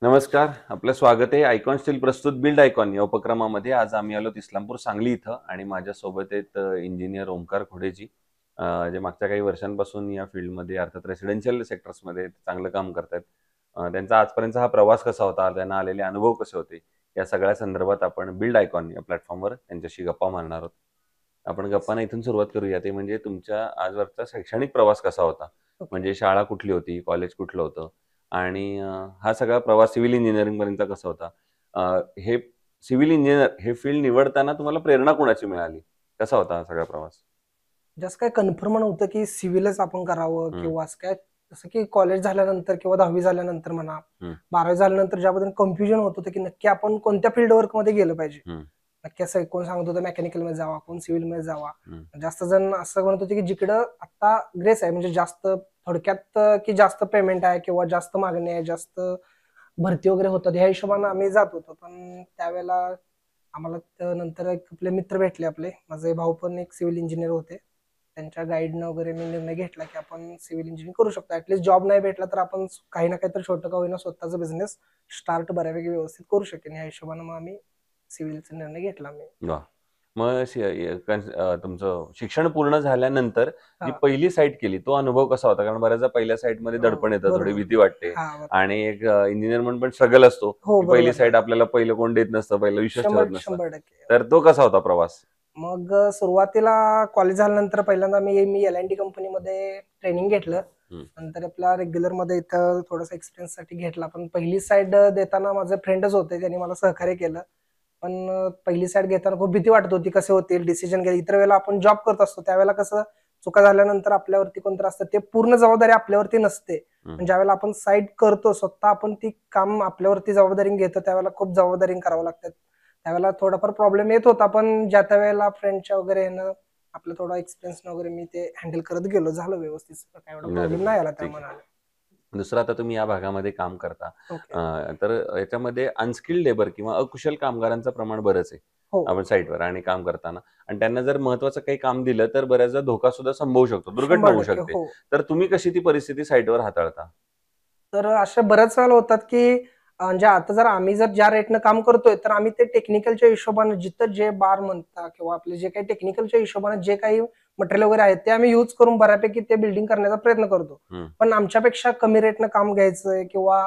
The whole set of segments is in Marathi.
नमस्कार. आपलं स्वागत आहे. आयकॉन स्टील प्रस्तुत बिल्ड आयकॉन या उपक्रमामध्ये. आज आम्ही आलो इस्लामपूर सांगली इथं आणि माझ्यासोबत आहेत इंजिनियर ओमकार खोडेजी, जे मागच्या काही वर्षांपासून या फील्डमध्ये अर्थात रेसिडेन्शियल सेक्टर्समध्ये चांगलं काम करतायत. त्यांचा आजपर्यंतचा हा प्रवास कसा होता, त्यांना आलेले अनुभव कसे होते, या सगळ्या संदर्भात आपण बिल्ड आयकॉन या प्लॅटफॉर्मवर त्यांच्याशी गप्पा मारणार आहोत. आपण गप्पांना इथून सुरुवात करूया. ते म्हणजे तुमच्या आजवरचा शैक्षणिक प्रवास कसा होता? ओके. म्हणजे शाळा कुठली होती, कॉलेज कुठलं होतं आणि हा सगळा प्रवास सिव्हिल इंजिनिअरिंग पर्यंतचा कसा होता? हे सिव्हिल इंजिनिअर हे फील्ड निवडताना तुम्हाला प्रेरणा कोणाची मिळाली? कसा होता हा सगळा प्रवास? जास्त काही कन्फर्म नव्हतं की सिव्हिलच आपण करावं हं, किंवा असं काय. जसं की कॉलेज झाल्यानंतर किंवा 10वी झाल्यानंतर म्हणा, हं, 12वी झाल्यानंतर ज्याबद्दल कन्फ्युजन होत होतं की नक्की आपण कोणत्या फील्ड वर्कमध्ये गेलं पाहिजे. हं, नक्की असं कोण सांगत होतं मेकॅनिकलमध्ये जावा, कोण सिव्हिलमध्ये जावा. हं, जास्त जण असं म्हणत होते की जिकडं आता ग्रेस आहे, म्हणजे जास्त थोडक्यात की जास्त पेमेंट आहे किंवा जास्त मागणी आहे, जास्त भरती वगैरे होतात, ह्या हिशोबाने आम्ही जात होतो. पण त्यावेळेला आम्हाला नंतर एक आपले मित्र भेटले. माझे भाऊ पण एक सिव्हिल इंजिनियर होते. त्यांच्या गाईडनं वगैरे मी निर्णय घेतला की आपण सिव्हिल इंजिनिअरिंग करू शकतो. ऍटलीस्ट जॉब नाही भेटला तर आपण काही ना काही तर छोटं का होईना स्वतःचा बिझनेस स्टार्ट बऱ्यापैकी व्यवस्थित करू शकेन, या हिशोबाने मग आम्ही सिव्हिलचा निर्णय घेतला मी. वाह! मग तुमचं शिक्षण पूर्ण झाल्यानंतर जी हा. पहिली साईट केली, तो अनुभव कसा होता? कारण बऱ्याचदा पहिल्या साईटमध्ये हो, दडपण येतं, थोडी बरोबर. भीती वाटते हा, बरोबर. आणि एक इंजिनिअर म्हणून पण स्ट्रगल असतो, हो, की पहिली बरोबर ना. साईट आपल्याला पहिलं कोण देत नसतं, पहिला विश्वास ठेवत शंभर नसतं. शंभर टक्के. तर तो कसा होता प्रवास? मग सुरुवातीला कॉलेज झाल्यानंतर पहिल्यांदा मी मी L&T कंपनीमध्ये ट्रेनिंग घेतलं. हं, नंतर आपला रेग्युलर मध्ये इथं थोडासा एक्सपिरियन्स साठी घेतला. पण पहिली साईड देताना माझे फ्रेंडच होते, त्यांनी मला सहकार्य केलं. पण पहिली साईड घेताना खूप भीती वाटत होती, कसे होतील डिसिजन घ्यायला. इतर वेळेला आपण जॉब करत असतो, त्यावेळेला कसं चुका झाल्यानंतर आपल्यावरती कोणतं असतं, ते पूर्ण जबाबदारी आपल्यावरती नसते. हं, पण ज्यावेळेला आपण साईड करतो स्वतः, आपण ती काम आपल्यावरती जबाबदारी घेतो, त्यावेळेला खूप जबाबदारी करावं लागतात. त्यावेळेला थोडाफार प्रॉब्लेम येत होता, पण ज्या त्या वेळेला फ्रेंडच्या वगैरे ह्यानं आपलं थोडा एक्सपिरियन्स वगैरे मी ते हँडल करत गेलो. झालं व्यवस्थित. काय एवढा प्रॉब्लेम बरोबर. नाही आला त्या ठीक आहे. मनाला. दुसरं आता तुम्ही या भागामध्ये काम करता. ओके. तर याच्यामध्ये अनस्किल्ड लेबर किंवा अकुशल कामगारांचं प्रमाण बरंच आहे. हो. आपण साईटवर आणि काम करताना आणि त्यांना जर महत्त्वाचं काही काम दिलं, तर बऱ्याचदा धोका सुद्धा संभवू शकतो, दुर्घटना होऊ 100% शकते. हो. तर तुम्ही कशी ती परिस्थिती साईटवर हाताळता? तर अशा बऱ्याच वेळेला होतात, की म्हणजे आता जर आम्ही ज्या रेटनं काम करतोय, तर आम्ही ते टेक्निकलच्या हिशोबाने जिथं जे बार म्हणता किंवा आपले जे काही टेक्निकलच्या हिशोबाने जे काही मटेरियल वगैरे आहेत, ते आम्ही यूज करून बऱ्यापैकी ते बिल्डिंग करण्याचा प्रयत्न करतो. हं, पण आमच्यापेक्षा कमी रेटनं काम घ्यायचंय किंवा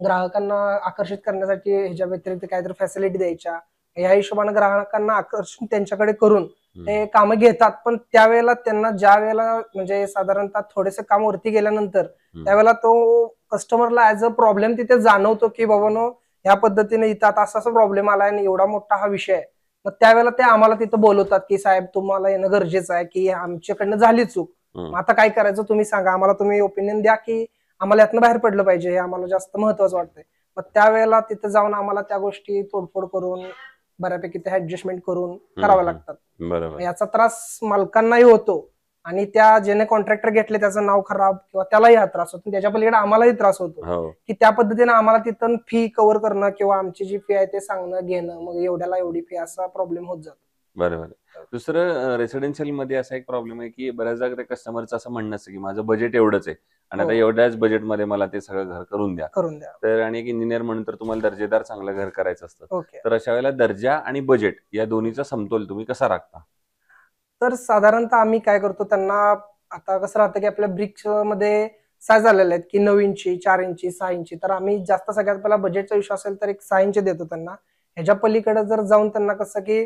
ग्राहकांना आकर्षित करण्यासाठी ह्याच्या व्यतिरिक्त काहीतरी फॅसिलिटी द्यायच्या, या हिशोबाने ग्राहकांना आकर्षण त्यांच्याकडे करून हं, ते कामं घेतात. पण त्यावेळेला त्यांना ज्यावेळेला म्हणजे साधारणतः थोडेसे काम वरती गेल्यानंतर हं, त्यावेळेला तो कस्टमरला ॲज अ प्रॉब्लेम तिथे जाणवतो, की बाबांनो, ह्या पद्धतीने इथं आता असा-असा प्रॉब्लेम आलाय आणि एवढा मोठा हा विषय आहे. मग त्यावेळेला ते आम्हाला तिथं बोलवतात, की "साहेब, तुम्हाला येणं गरजेचं आहे, की आमच्याकडनं झाली चूक. हं. मग आता काय करायचं तुम्ही सांगा. आम्हाला तुम्ही ओपिनियन द्या, की आम्हाला यातनं बाहेर पडलं पाहिजे. हे आम्हाला जास्त महत्त्वाचं वाटतंय." मग त्यावेळेला तिथं जाऊन आम्हाला त्या गोष्टी तोडफोड करून बऱ्यापैकी ते ॲडजस्टमेंट करून हं, कराव्या हं. लागतात. मग बरोबर. याचा त्रास मालकांनाही होतो आणि त्या ज्याने कॉन्ट्रॅक्टर घेतले त्याचं नाव खराब किंवा त्यालाही हा त्रास होतो. त्याच्या पलीकडे आम्हालाही त्रास होतो, हो. की त्या पद्धतीने आम्हाला तिथून फी कव्हर करणं किंवा आमची जी फी आहे ते सांगणं, घेणं, मग एवढ्याला एवढी फी असा प्रॉब्लेम होत जातो. बरोबर आहे. दुसरं रेसिडेन्शियलमध्ये असा एक प्रॉब्लेम आहे, की बऱ्याचदा त्या कस्टमरचं असं म्हणणं असतं, की माझं बजेट एवढंच आहे आणि हो, आता एवढ्याच बजेटमध्ये मला ते सगळं घर करून द्या. करून द्या. तर आणि एक इंजिनिअर म्हणून तर तुम्हाला दर्जेदार चांगलं घर करायचं असतं. ओके. तर अशा वेळेला दर्जा आणि बजेट या दोन्हीचा समतोल तुम्ही कसा राखता? तर साधारणतः आम्ही काय करतो त्यांना, आता कसं राहतं, की आपल्या ब्रिक्समध्ये साईज आलेल्या आहेत, की 9 इंची, 4 इंची, 6 इंची. तर आम्ही जास्त सगळ्यात पहिला बजेटचा इश्यू असेल तर एक 6 इंची देतो त्यांना. ह्याच्या पलीकडे जर जाऊन त्यांना कसं, की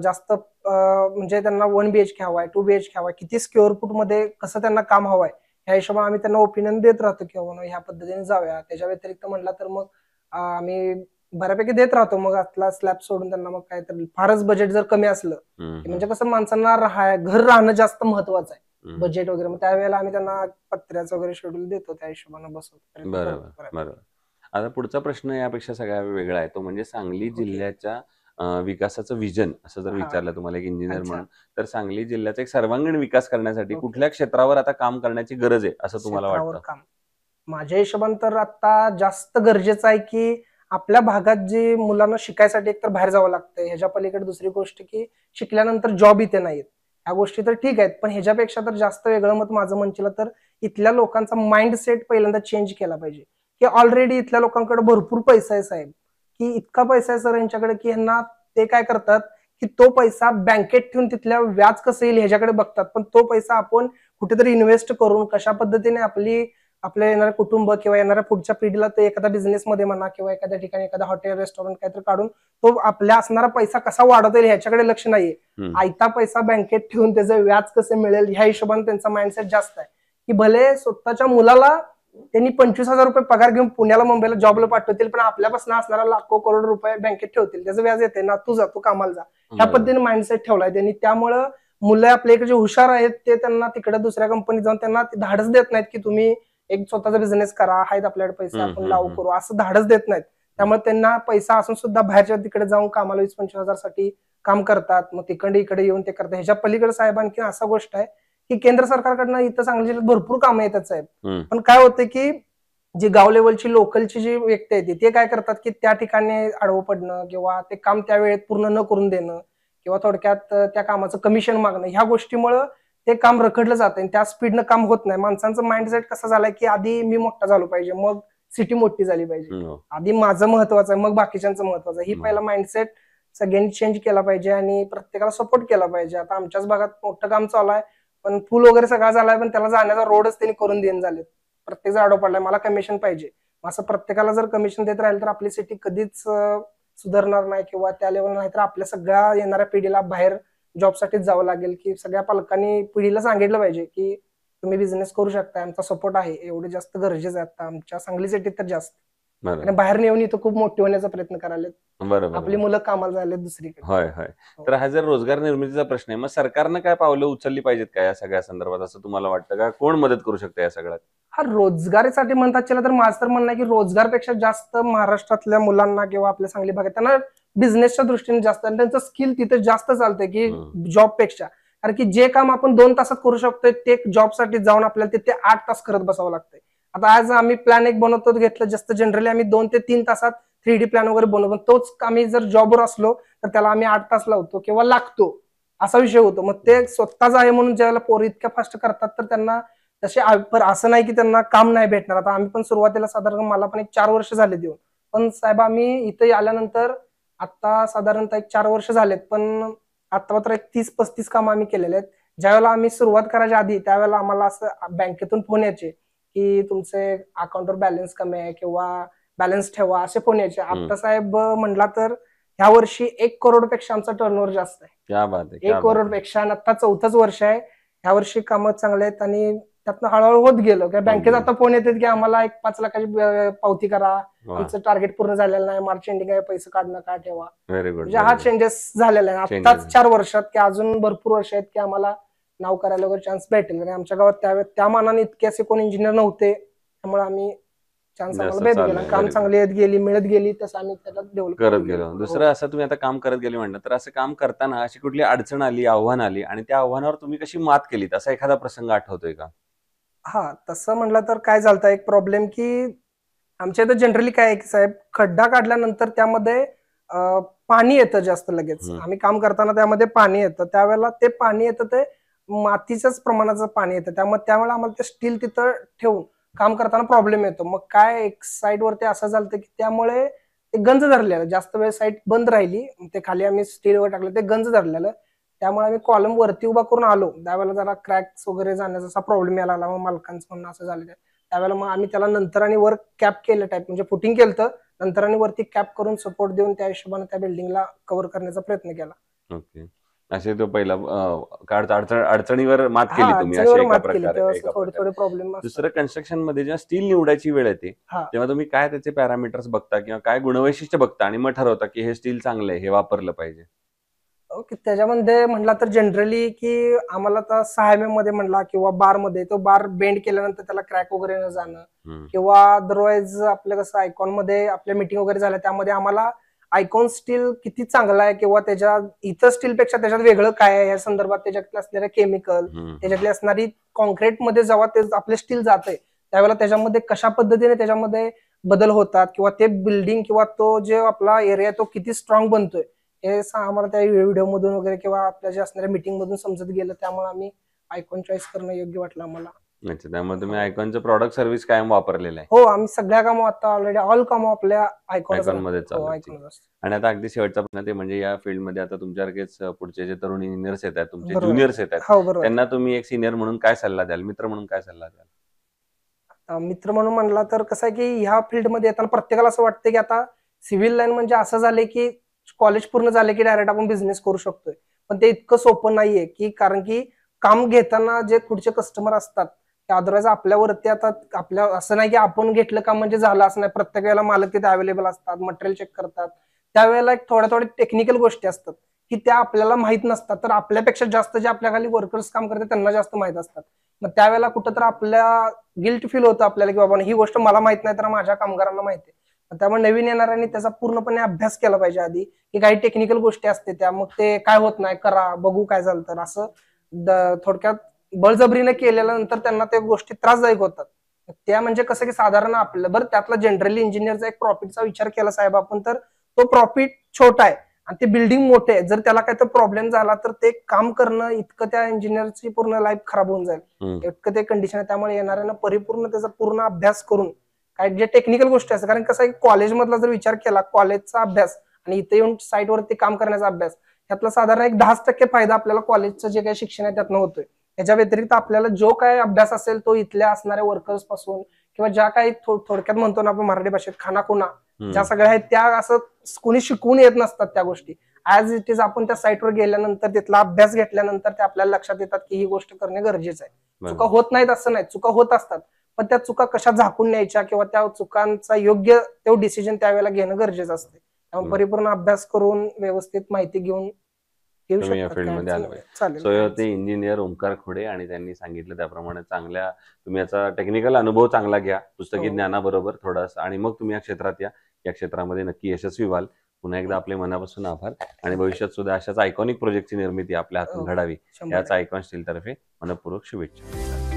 जास्त म्हणजे त्यांना 1 बीएचके हवाय, 2 बीएचके हवाय, किती स्क्वेअर फूटमध्ये कसं त्यांना काम हवंय, ह्या हिशोबाने आम्ही त्यांना ओपिनियन देत राहतो, की बाबा ह्या पद्धतीने जाऊया. त्याच्या व्यतिरिक्त म्हटलं तर मग आम्ही बऱ्यापैकी देत राहतो. मग आतला स्लॅब सोडून त्यांना मग काय तर फारच बजेट जर कमी असलं, हं, की हं, म्हणजे कसं माणसांना घर राहणं जास्त महत्वाचं आहे. हं. बजेट वगैरे मग त्यावेळेला आम्ही त्यांना पत्र्याचं वगैरे शेड्यूल देतो. त्या हिशोबाने बसवतो. प्रयत्न बरोबर, करतो बऱ्यापैकी. बरोबर. आता पुढचा प्रश्न यापेक्षा सगळा वेगळा आहे. तो म्हणजे सांगली ओके. जिल्ह्याच्या विकासाचं विजन असं जर हां. विचारलं तुम्हाला एक इंजिनिअर अच्छा. म्हणून, तर सांगली जिल्ह्याचा एक सर्वांगीण विकास करण्यासाठी ओके. कुठल्या क्षेत्रावर आता काम करण्याची गरज आहे, असं तुम्हाला क्षेत्रावर वाटतं? काम. माझ्या हिशोबाने तर आता जास्त गरजेचं आहे, की आपल्या भागात जे मुलांना शिकायसाठी एकतर बाहेर जावं लागतंय. ह्याच्या पलीकडे दुसरी गोष्ट, की शिकल्यानंतर जॉब इथे नाहीयेत. ह्या गोष्टी तर ठीक आहेत. पण ह्याच्यापेक्षा तर जास्त वेगळं मत माझं म्हणशील तर इथल्या लोकांचा माइंडसेट पहिल्यांदा चेंज केला पाहिजे, की ऑलरेडी इथल्या लोकांकडे भरपूर पैसा आहे साहेब, की इतका पैसा आहे सर यांच्याकडे की ह्यांना ते काय करतात की तो पैसा बँकेत ठेवून तिथल्या व्याज कसं येईल ह्याच्याकडे बघतात, पण तो पैसा आपण कुठेतरी इन्व्हेस्ट करून कशा पद्धतीने आपल्या येणाऱ्या कुटुंब किंवा येणाऱ्या पुढच्या पिढीला ते एखाद्या बिझनेसमध्ये म्हणा किंवा एखाद्या ठिकाणी एखादा हॉटेल रेस्टॉरंट काहीतरी काढून तो आपल्या असणारा पैसा कसा वाढवता येईल ह्याच्याकडे लक्ष नाहीये. आयता पैसा बँकेत ठेवून त्याचं व्याज कसं मिळेल ह्या हिशोबाने त्यांचा माइंडसेट जास्त आहे, की भले स्वतःच्या मुलाला त्यांनी 25,000 रुपये पगार घेऊन पुण्याला मुंबईला जॉबला पाठवतील, पण आपल्यापासून असणारा लाखो करोड रुपये बँकेत ठेवतील, त्याचं व्याज येते ना, तू जा, तू कामाला जा, ह्या पद्धतीने माइंडसेट ठेवलाय त्यांनी. त्यामुळं मुलं आपल्या इकडे जे हुशार आहेत ते त्यांना तिकडे दुसऱ्या कंपनीत जाऊन त्यांना धाडस देत नाहीत की तुम्ही एक स्वतःचा बिझनेस करा, आहेत आपल्याकडे पैसे आपण लावू करू, असं धाडस देत नाहीत. त्यामुळे त्यांना पैसा असून सुद्धा बाहेरच्या तिकडे जाऊन कामाला 20-25,000 साठी काम करतात, मग तिकडे इकडे येऊन ते करतात. ह्याच्या पलीकडे साहेब आणखी असा गोष्ट आहे की केंद्र सरकारकडनं इथं सांगली जिल्ह्यात भरपूर कामं येतात साहेब, पण काय होतं की जी गाव लेवलची लोकलची जी व्यक्ती आहे ते काय करतात की त्या ठिकाणी आडवं पडणं किंवा ते काम त्या वेळेत पूर्ण न करून देणं किंवा थोडक्यात त्या कामाचं कमिशन मागणं, ह्या गोष्टीमुळं ते काम रखडलं जातं, त्या स्पीडनं काम होत नाही. माणसांचं माइंडसेट कसं झालाय की आधी मी मोठा झालो पाहिजे, मग सिटी मोठी झाली पाहिजे, आधी माझं महत्वाचं आहे मग बाकीच्यांचं महत्वाचं आहे, ही पहिला माइंडसेट सगळ्यांनी चेंज केला पाहिजे आणि प्रत्येकाला सपोर्ट केला पाहिजे. आता आमच्याच भागात मोठं काम चालू आहे, पण पूल वगैरे सगळा झालाय, पण त्याला जाण्याचा रोडच त्यांनी करून देऊन झालेत. प्रत्येक जण आडो पडलाय, मला कमिशन पाहिजे. असं प्रत्येकाला जर कमिशन देत राहील तर आपली सिटी कधीच सुधारणार नाही किंवा त्या लेवल नाही, तर आपल्या सगळ्या येणाऱ्या पिढीला बाहेर जॉबसाठीच जावं लागेल. की सगळ्या पालकांनी पिढीला सांगितलं पाहिजे की तुम्ही बिझनेस करू शकता, आमचा सपोर्ट आहे, एवढे जास्त गरजेचं आहे आता आमच्या सांगली सिटीत तर जास्त. आणि बाहेर नेऊन इथं खूप मोठी होण्याचा प्रयत्न करायला आपली मुलं कामाला जायला दुसरीकडे. होय होय. तर हा जर रोजगार निर्मितीचा प्रश्न आहे, मग सरकारनं काय पावलं उचलली पाहिजेत का या सगळ्या संदर्भात, असं तुम्हाला वाटतं का? कोण मदत करू शकतं या सगळ्यात? हा रोजगारीसाठी म्हणतात तर माझं तर म्हणणं आहे की रोजगारपेक्षा जास्त महाराष्ट्रातल्या मुलांना किंवा आपल्या सांगली भागात त्यांना बिझनेसच्या दृष्टीने जास्त आणि त्यांचं स्किल तिथे जास्त चालतंय की जॉबपेक्षा. कारण की जे काम आपण 2 तासात करू शकतोय ते जॉबसाठी जाऊन आपल्याला तिथे 8 तास करत बसावं लागतंय. आता आज आम्ही प्लॅन एक बनवतो घेतलं, जास्त जनरली आम्ही 2 ते 3 तासात 3D प्लॅन वगैरे बनवतो, तोच आम्ही जर जॉबवर असलो तर त्याला आम्ही 8 तास लावतो किंवा लागतो, असा विषय होतो. मग ते स्वतःच आहे म्हणून ज्यावेळेला पोरं इतक्या फास्ट करतात तर त्यांना तसे असं नाही की त्यांना काम नाही भेटणार. आता आम्ही पण सुरुवातीला साधारण मला पण एक 4 वर्ष झाले देऊन, पण साहेब आम्ही इथे आल्यानंतर आता साधारणतः एक 4 वर्ष झालेत, पण आता मात्र एक 30-35 काम आम्ही केलेले आहेत. ज्यावेळेला आम्ही सुरुवात करायच्या आधी त्यावेळेला आम्हाला असं बँकेतून फोन यायचे की तुमचे अकाउंटवर बॅलन्स कमी आहे किंवा बॅलन्स ठेवा, असे फोन यायचे. आता साहेब म्हणला तर ह्या वर्षी 1 करोडपेक्षा आमचा टर्नओव्हर जास्त आहे. क्या बात आहे, 1 करोडपेक्षा. आणि आता 4थंच वर्ष आहे. ह्या वर्षी कामं चांगले आहेत आणि त्यातनं हळूहळू होत गेलो. बँकेत आता फोन येतात की आम्हाला एक 5 लाखाची पावती करा, आमचं टार्गेट पूर्ण झालेलं नाही, मार्च एंडिंग आहे, पैसे काढणं का ठेवा. Very good. म्हणजे हा चेंजेस झालेला आहे आताच 4 वर्षात, की अजून भरपूर वर्ष आहेत की आम्हाला नाव करायला वगैरे चान्स भेटेल. आणि आमच्या गावात त्या मानाने इतके असे कोण इंजिनियर नव्हते, त्यामुळे आम्ही चान्स आम्हाला भेट गेला. काम चांगली येत गेली, मिळत गेली, तसं आम्ही त्याला डेव्हलप करत गेलो. दुसरं असं तुम्ही आता काम करत गेले म्हणलं, तर असं काम करताना अशी कुठली अडचण आली, आव्हान आली आणि त्या आव्हानावर तुम्ही कशी मात केलीत, असा एखादा प्रसंग आठवतोय का? हा, तसं म्हणलं तर काय झालं एक प्रॉब्लेम की आमच्या इथं जनरली काय आहे की साहेब, खड्डा काढल्यानंतर त्यामध्ये पाणी येतं जास्त लगेच. आम्ही काम करताना त्यामध्ये पाणी येतं, त्यावेळेला ते पाणी येतं ते मातीच्याच प्रमाणाचं पाणी येतं, त्यावेळेला आम्हाला ते स्टील तिथं ठेवून काम करताना प्रॉब्लेम येतो. मग काय एक साईड वरती असं झालं की त्यामुळे ते गंज धरलेलं, जास्त वेळ साईट बंद राहिली, ते खाली आम्ही स्टीलवर टाकलं, ते गंज धरलेलं. त्यामुळे आम्ही कॉलम वरती उभा करून आलो, त्यावेळेला जरा क्रॅक्स वगैरे जाण्याचा असा प्रॉब्लेम यायला लागला. मग मालकांचं म्हणणं असं झालं त्यावेळेला मग आम्ही त्याला नंतर आणि वर कॅप केलं टाईप, म्हणजे फुटिंग केलं, नंतर आणि वरती कॅप करून सपोर्ट देऊन त्या हिशोबाने त्या बिल्डिंगला कव्हर करण्याचा प्रयत्न केला. ओके. असे तो पहिला अडचणीवर मात केली तुम्ही अशा एका प्रकारे. प्रॉब्लेम. दुसरं कन्स्ट्रक्शन मध्ये जेव्हा स्टील निवडायची वेळ येते तेव्हा तुम्ही काय त्याचे पॅरामीटर्स बघता किंवा काय गुणवैशिष्ट्य बघता आणि मग ठरवता की हे स्टील चांगलं आहे, हे वापरलं पाहिजे? ओके, त्याच्यामध्ये म्हणला तर जनरली की आम्हाला आता 6 mm मध्ये म्हणला किंवा बार मध्ये, तो बार बेंड केल्यानंतर त्याला क्रॅक वगैरे न जाणं, किंवा अदरवाईज आपलं कसं आयकॉन मध्ये आपल्या मीटिंग वगैरे झाल्या त्यामध्ये आम्हाला आयकॉन स्टील किती चांगला आहे किंवा त्याच्या इतर स्टील पेक्षा त्याच्यात वेगळं काय आहे या संदर्भात, त्याच्यातले असलेले केमिकल, त्याच्यातली असणारी कॉन्क्रीटमध्ये जेव्हा ते आपले स्टील जाते त्यावेळेला त्याच्यामध्ये कशा पद्धतीने त्याच्यामध्ये बदल होतात किंवा ते बिल्डिंग किंवा तो जे आपला एरिया तो किती स्ट्रॉंग बनतोय हे आम्हाला त्या व्हिडिओ मधून वगैरे किंवा आपल्या जे असणाऱ्या मीटिंग मधून समजत गेलं. त्यामुळे आम्ही आयकॉन चॉईस करणं योग्य वाटलं आम्हाला. अच्छा, त्यामुळे तुम्ही हो. आयकॉनचं प्रॉडक्ट सर्व्हिस कायम वापरलेलं आहे. हो, आम्ही सगळ्या कामं आता ऑलरेडी ऑल कामं आपल्या आयकॉनच आयकॉन राहतात. मध्ये हो, चालू आहेत. ठीक. आयकॉनच असतात. आणि आता अगदी शेवटचा प्रश्न ते म्हणजे या फील्डमध्ये आता तुमच्यासारखेच पुढचे जे तरुण इंजिनियर्स येत आहेत, तुमचे बरोबर. ज्युनियर्स येत आहेत, हो, बरोबर. त्यांना तुम्ही एक सीनियर म्हणून काय सल्ला द्याल, मित्र म्हणून काय सल्ला द्याल? मित्र म्हणून म्हणला तर कसं आहे, की ह्या फील्डमध्ये येताना प्रत्येकाला असं वाटतं, की आता सिव्हिल लाईन म्हणजे असं झालंय, की कॉलेज पूर्ण झाले, की डायरेक्ट आपण बिझनेस करू शकतोय. पण ते इतकं सोपं नाहीये, की कारण की काम घेताना जे पुढचे कस्टमर असतात, ते अदरवाईज आपल्यावरती आता आपल्या असं नाही, की आपण घेतलं काम म्हणजे झालं असं नाही. प्रत्येक वेळेला मालक तिथे अवेलेबल असतात, मटेरियल चेक करतात. त्यावेळेला एक थोड्या-थोड्या टेक्निकल गोष्टी असतात, की त्या आपल्याला माहीत नसतात. तर आपल्यापेक्षा जास्त जे आपल्या खाली वर्कर्स काम करतात त्यांना जास्त माहीत असतात. मग त्यावेळेला कुठेतरी आपल्या गिल्ट फील होतं आपल्याला, की बाबा ही गोष्ट मला माहित नाही तर माझ्या कामगारांना माहिती आहे. त्यामुळे नवीन येणाऱ्यांनी त्याचा पूर्णपणे अभ्यास केला पाहिजे आधी, की काही टेक्निकल गोष्टी असते त्या मग ते काय होत नाही करा बघू काय झालं तर असं थोडक्यात बळजबरीने केलेल्या नंतर त्यांना त्या गोष्टी त्रासदायक होतात. त्या म्हणजे कसं की साधारण आपलं बरं त्यातला जनरली इंजिनियरचा एक प्रॉफिटचा विचार केला साहेब आपण तर तो प्रॉफिट छोटा आहे आणि ते बिल्डिंग मोठे आहे. जर त्याला काही तर प्रॉब्लेम झाला तर ते काम करणं इतकं त्या इंजिनियरची पूर्ण लाईफ खराब होऊन जाईल. इतकं ते कंडिशन आहे. त्यामुळे येणाऱ्यांना परिपूर्ण त्याचा पूर्ण अभ्यास करून काय जे टेक्निकल गोष्टी असतात कारण कसं आहे कॉलेजमधला जर विचार केला कॉलेजचा अभ्यास आणि इथे येऊन साईटवरती काम करण्याचा अभ्यास त्यातला साधारण एक 10% फायदा आपल्याला कॉलेजचं जे काही शिक्षण आहे त्यातनं होतोय. त्याच्या व्यतिरिक्त आपल्याला जो काय अभ्यास असेल तो इथल्या असणाऱ्या वर्कर्स पासून किंवा ज्या काही थोडक्यात म्हणतो ना आपण मराठी भाषेत खानाखुणा ज्या सगळ्या आहेत त्या असं कोणी शिकवून येत नसतात त्या गोष्टी. ऍज इट इज आपण त्या साईटवर गेल्यानंतर तिथला अभ्यास घेतल्यानंतर ते आपल्याला लक्षात येतात की ही गोष्ट करणे गरजेचं आहे. चुका होत नाहीत असं नाही, चुका होत असतात. पण त्या चुका कशा झाकून न्यायच्या किंवा त्या चुकांचा योग्य तो डिसिजन त्यावेळेला घेणं गरजेचं असते. त्यामुळे परिपूर्ण अभ्यास करून व्यवस्थित माहिती घेऊन घेऊ तुम्ही या शकतात. काय फील्डमध्ये अडचण आला नाही. पाहिजे. चालेल सो काय ते इंजिनियर ओंकार खोडे आणि त्यांनी सांगितलं त्याप्रमाणे चांगल्या तुम्ही याचा टेक्निकल अनुभव चांगला घ्या, पुस्तकी हो. ज्ञानाबरोबर थोडासा आणि मग तुम्ही या क्षेत्रात या. या क्षेत्रामध्ये नक्की यशस्वी व्हाल. पुन्हा एकदा आपले मनापासून आभार आणि भविष्यात सुद्धा अशाच आयकॉनिक प्रोजेक्टची निर्मिती आपल्या हातून ओके. घडावी 100% याच आयकॉन स्टील तर्फे मनपूर्वक शुभेच्छा.